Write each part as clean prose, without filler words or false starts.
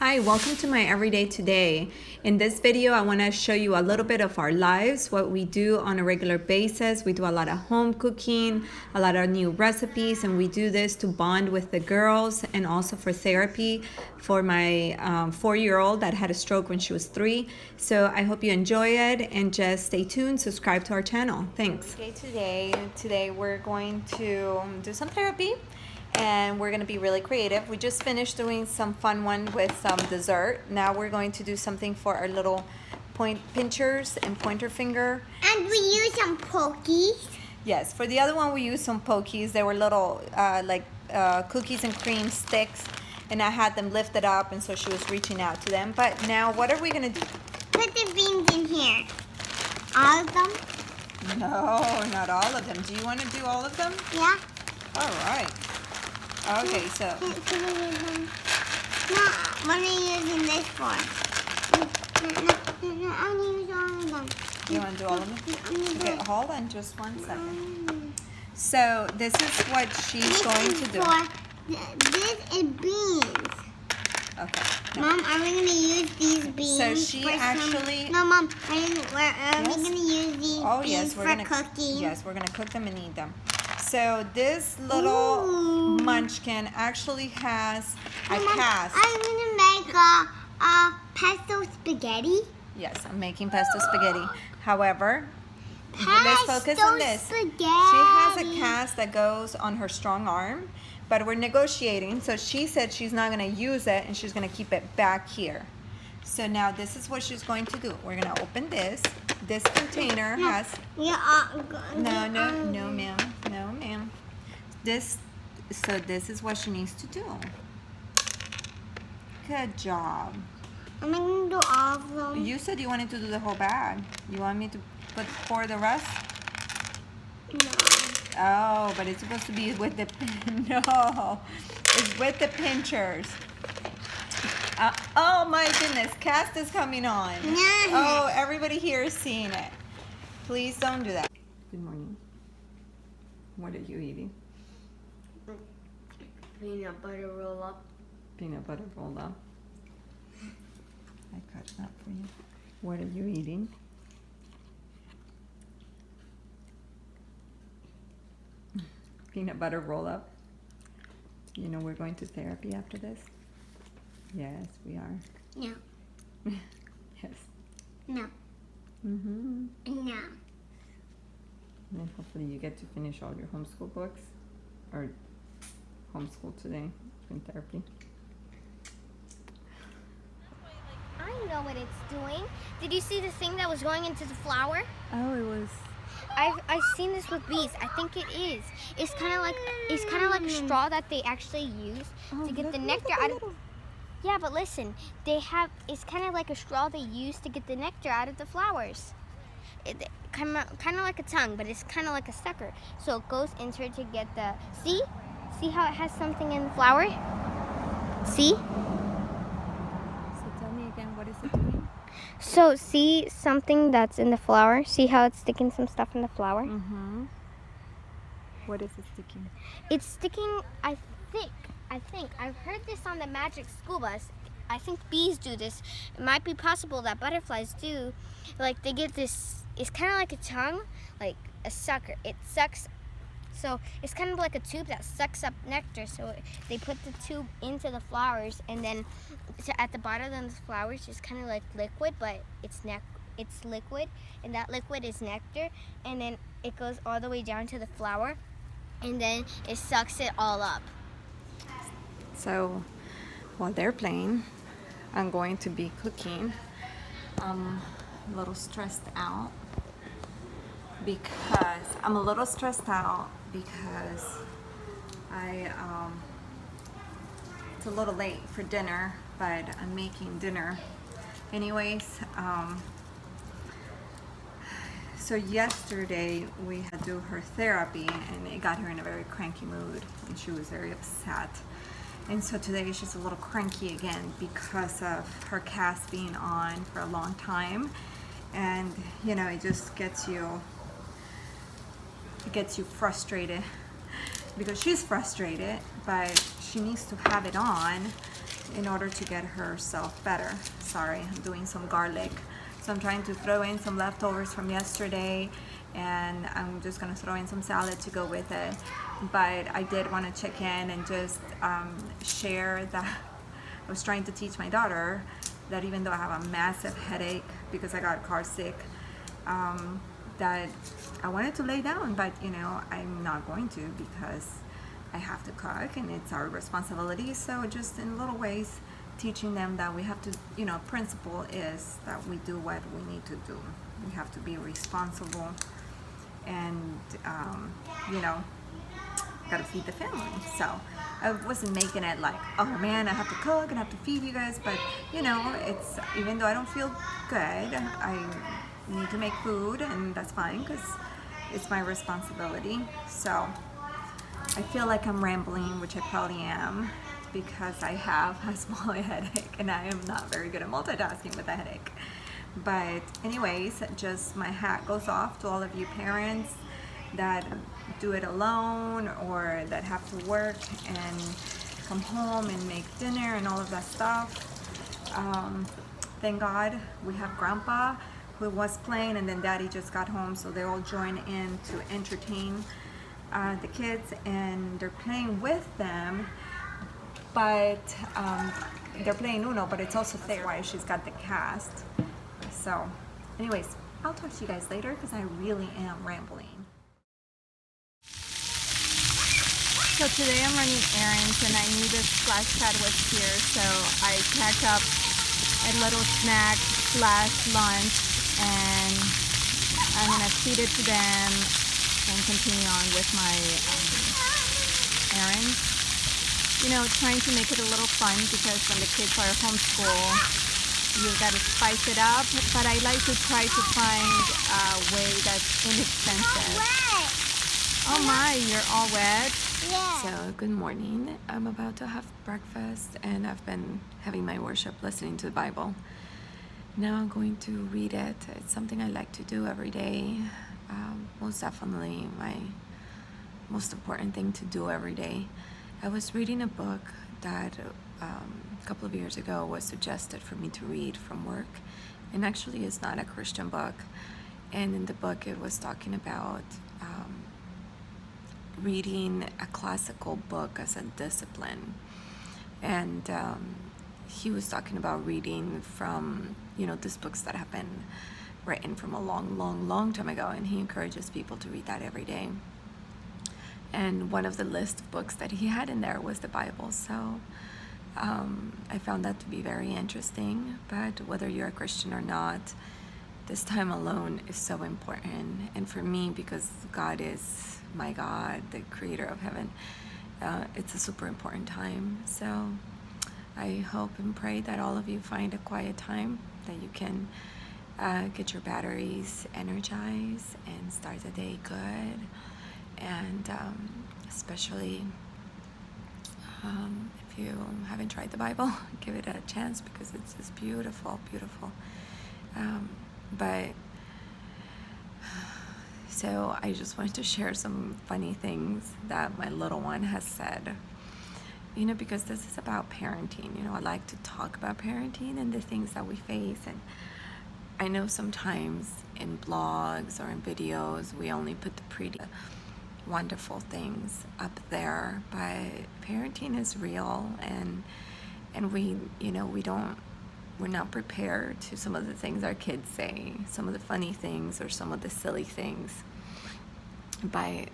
Hi, welcome to my Everyday Today. In this video, I want to show you a little bit of our lives, what we do on a regular basis. We do a lot of home cooking, a lot of new recipes, and we do this to bond with the girls and also for therapy for my 4-year-old that had a stroke when she was 3. So I hope you enjoy it and just stay tuned, subscribe to our channel. Thanks. Okay, today we're going to do some therapy. And we're going to be really creative. We just finished doing some fun one with some dessert. Now we're going to do something for our little pinchers and pointer finger. And we use some pokies. Yes, for the other one we used some pokies. They were little cookies and cream sticks, and I had them lifted up, and so she was reaching out to them. But now what are we going to do? Put the beans in here. All of them? No, not all of them. Do you want to do all of them? Yeah. All right. Okay, so. Can we use them? No, what are you using this for? No, I want to use all of them. You want to do all of them? Okay, hold on just 1 second. So this is what she's going to do. This is beans. Okay. Mom, are we going to use these beans? So she actually. No, Mom, are we going to use these beans we're for cooking? Yes, we're going to cook them and eat them. So this little munchkin actually has a cast. I'm going to make a pesto spaghetti. Yes, I'm making pesto spaghetti. However, let's focus on this. Spaghetti. She has a cast that goes on her strong arm, but we're negotiating. So she said she's not going to use it and she's going to keep it back here. So now this is what she's going to do. We're going to open this. This container has... No, ma'am. No, ma'am. So this is what she needs to do. Good job. I'm going to do all of them. You said you wanted to do the whole bag. You want me to pour the rest? No. Oh, but it's supposed to be with the... No. It's with the pinchers. Oh my goodness, cast is coming on. Oh, everybody here is seeing it. Please don't do that. Good morning. What are you eating? Peanut butter roll up. Peanut butter roll up. I cut that for you. What are you eating? Peanut butter roll up. You know we're going to therapy after this? Yes, we are. No. Yes. No. Mm-hmm. No. And hopefully you get to finish all your homeschool books or homeschool today in therapy. I know what it's doing. Did you see the thing that was going into the flower? Oh, it was. I've seen this with bees. I think it is. It's kind of like a straw that they actually use to get the nectar out of. Yeah, but listen, it's kind of like a straw they use to get the nectar out of the flowers. Kind of like a tongue, but it's kind of like a sucker. So it goes into it to get the. See how it has something in the flower? See? So tell me again, what is it doing? So see something that's in the flower? See how it's sticking some stuff in the flower? Mm-hmm. What is it sticking? It's sticking, I think, I've heard this on the Magic School Bus. I think bees do this. It might be possible that butterflies do. Like they get this, it's kind of like a tongue, like a sucker. It sucks, so it's kind of like a tube that sucks up nectar. So they put the tube into the flowers, and then at the bottom of the flowers is kind of like liquid, but it's liquid, and that liquid is nectar, and then it goes all the way down to the flower, and then it sucks it all up. So while they're playing, I'm going to be cooking. I'm a little stressed out because it's a little late for dinner, but I'm making dinner anyways. So yesterday we had to do her therapy, and it got her in a very cranky mood, and she was very upset. And so today she's a little cranky again because of her cast being on for a long time. And you know, it just gets you frustrated because she's frustrated, but she needs to have it on in order to get herself better. Sorry, I'm doing some garlic. So I'm trying to throw in some leftovers from yesterday, and I'm just gonna throw in some salad to go with it. But I did want to check in and just share that I was trying to teach my daughter that even though I have a massive headache because I got car sick, that I wanted to lay down, but I'm not going to because I have to cook and it's our responsibility. So just in little ways, teaching them that we have to, principle is that we do what we need to do. We have to be responsible and, gotta feed the family. So I wasn't making it like, oh man, I have to cook and I have to feed you guys. But, it's, even though I don't feel good, I need to make food, and that's fine because it's my responsibility. So I feel like I'm rambling, which I probably am, because I have a small headache and I am not very good at multitasking with a headache. But anyways, just my hat goes off to all of you parents that do it alone or that have to work and come home and make dinner and all of that stuff. Thank God we have Grandpa who was playing, and then Daddy just got home, so they all join in to entertain the kids, and they're playing with them, but they're playing Uno, but it's also there why she's got the cast. So anyways, I'll talk to you guys later because I really am rambling. So today I'm running errands and I knew this splash pad was here, so I packed up a little snack / lunch, and I'm gonna feed it to them and continue on with my errands. Trying to make it a little fun because when the kids are homeschool, you gotta spice it up, but I like to try to find a way that's inexpensive. Oh my, you're all wet. Yeah. So good morning. I'm about to have breakfast and I've been having my worship listening to the Bible. Now I'm going to read it. It's something I like to do every day. Most definitely my most important thing to do every day. I was reading a book that a couple of years ago was suggested for me to read from work, and actually it's not a Christian book. And in the book it was talking about reading a classical book as a discipline, and he was talking about reading from these books that have been written from a long time ago, and he encourages people to read that every day. And one of the list of books that he had in there was the Bible. So I found that to be very interesting. But whether you're a Christian or not, this time alone is so important. And for me, because God is my God, the creator of heaven, it's a super important time. So I hope and pray that all of you find a quiet time that you can get your batteries energized and start the day good. And especially if you haven't tried the Bible, give it a chance because it's just beautiful. But so I just wanted to share some funny things that my little one has said, because this is about parenting. I like to talk about parenting and the things that we face. And I know sometimes in blogs or in videos we only put the pretty wonderful things up there, but parenting is real, and we're not prepared to some of the things our kids say, some of the funny things or some of the silly things. But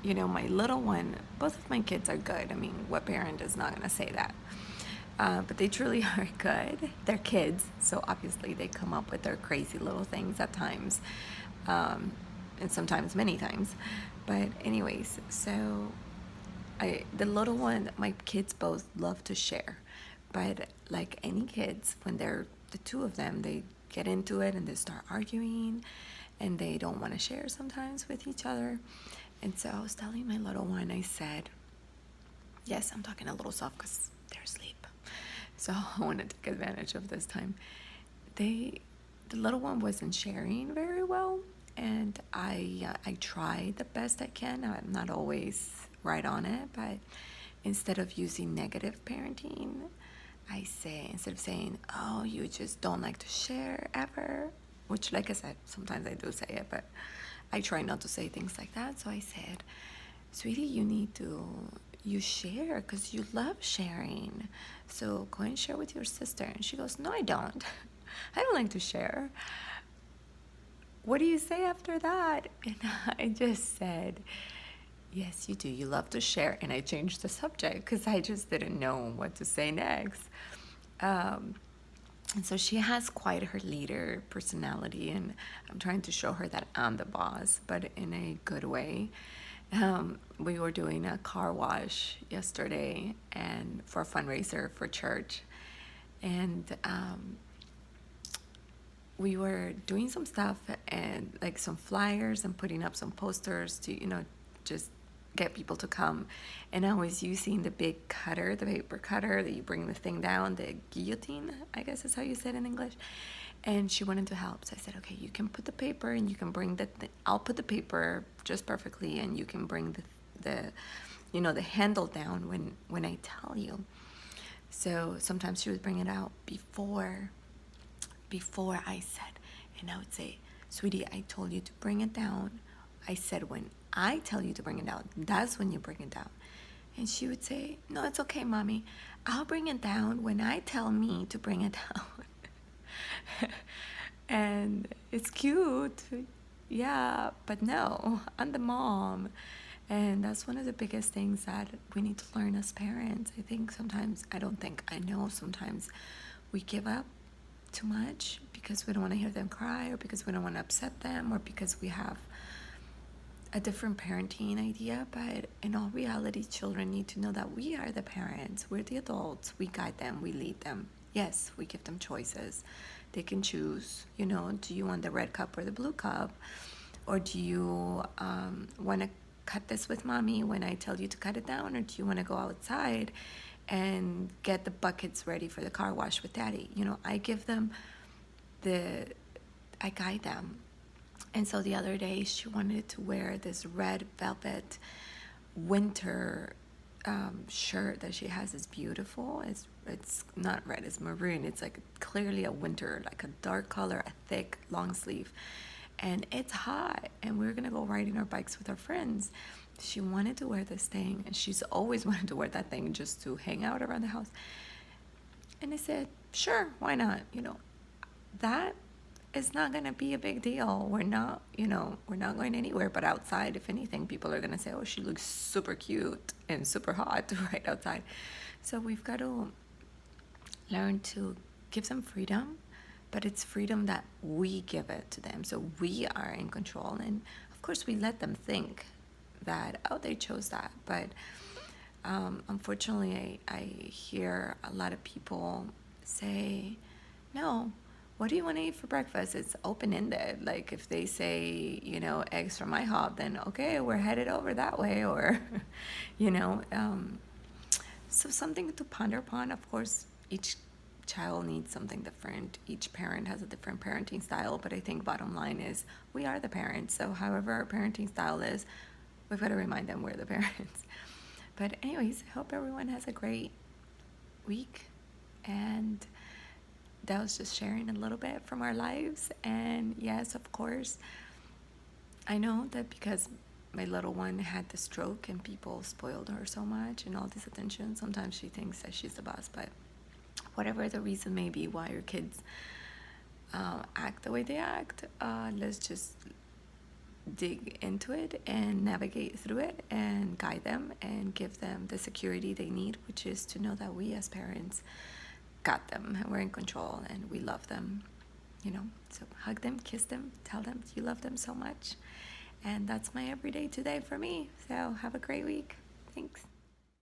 my little one, both of my kids are good. I mean, what parent is not going to say that? But they truly are good. They're kids, so obviously they come up with their crazy little things at times, and sometimes many times. But anyways, so the little one, my kids both love to share. But like any kids, when they're the two of them, they get into it and they start arguing, and they don't want to share sometimes with each other. And so I was telling my little one, I said, yes, I'm talking a little soft because they're asleep. So I want to take advantage of this time. The little one wasn't sharing very well, and I try the best I can. I'm not always right on it, but instead of using negative parenting, I say, instead of saying, oh, you just don't like to share ever, which, like I said, sometimes I do say it, but I try not to say things like that. So I said, sweetie, you share because you love sharing. So go and share with your sister. And she goes, no, I don't. I don't like to share. What do you say after that? And I just said, yes, you do. You love to share. And I changed the subject because I just didn't know what to say next. And so she has quite her leader personality, and I'm trying to show her that I'm the boss, but in a good way. We were doing a car wash yesterday and for a fundraiser for church. And we were doing some stuff and like some flyers and putting up some posters to, just get people to come. And I was using the big cutter, the paper cutter that you bring the thing down, the guillotine, I guess is how you say it in English. And she wanted to help. So I said, okay, you can put the paper and you can bring I'll put the paper just perfectly and you can bring the handle down when I tell you. So sometimes she would bring it out before I said, and I would say, sweetie, I told you to bring it down. I said, when I tell you to bring it down, that's when you bring it down. And she would say, no, it's okay, mommy. I'll bring it down when I tell me to bring it down. And it's cute. Yeah, but no, I'm the mom. And that's one of the biggest things that we need to learn as parents. I know sometimes we give up too much because we don't want to hear them cry, or because we don't want to upset them, or because we have a different parenting idea. But in all reality, children need to know that we are the parents. We're the adults. We guide them. We lead them. Yes, we give them choices. They can choose, do you want the red cup or the blue cup? Or do you want to cut this with mommy when I tell you to cut it down? Or do you want to go outside and get the buckets ready for the car wash with daddy? I give them I guide them. And so the other day she wanted to wear this red velvet winter shirt that she has. Is beautiful. It's not red, it's maroon. It's like clearly a winter, like a dark color, a thick long sleeve. And it's hot, and we're gonna go riding our bikes with our friends. She wanted to wear this thing, and she's always wanted to wear that thing just to hang out around the house. And I said, sure, why not? That is not gonna be a big deal. We're not going anywhere but outside. If anything, people are gonna say, oh, she looks super cute and super hot right outside. So we've got to learn to give them freedom, but it's freedom that we give it to them. So we are in control. And of course, we let them think that, oh, they chose that. But unfortunately, I hear a lot of people say, no, what do you want to eat for breakfast? It's open-ended. Like if they say, eggs from IHOP, then okay, we're headed over that way. Or, so something to ponder upon. Of course, each child needs something different. Each parent has a different parenting style, but I think bottom line is we are the parents. So however our parenting style is, we've got to remind them we're the parents. But anyways, I hope everyone has a great week. And that was just sharing a little bit from our lives. And yes, of course, I know that because my little one had the stroke and people spoiled her so much and all this attention, sometimes she thinks that she's the boss. But whatever the reason may be why your kids act the way they act, let's just dig into it and navigate through it and guide them and give them the security they need, which is to know that we as parents got them and we're in control and we love them, so hug them, kiss them, tell them you love them so much. And that's my everyday today for me. So have a great week. Thanks.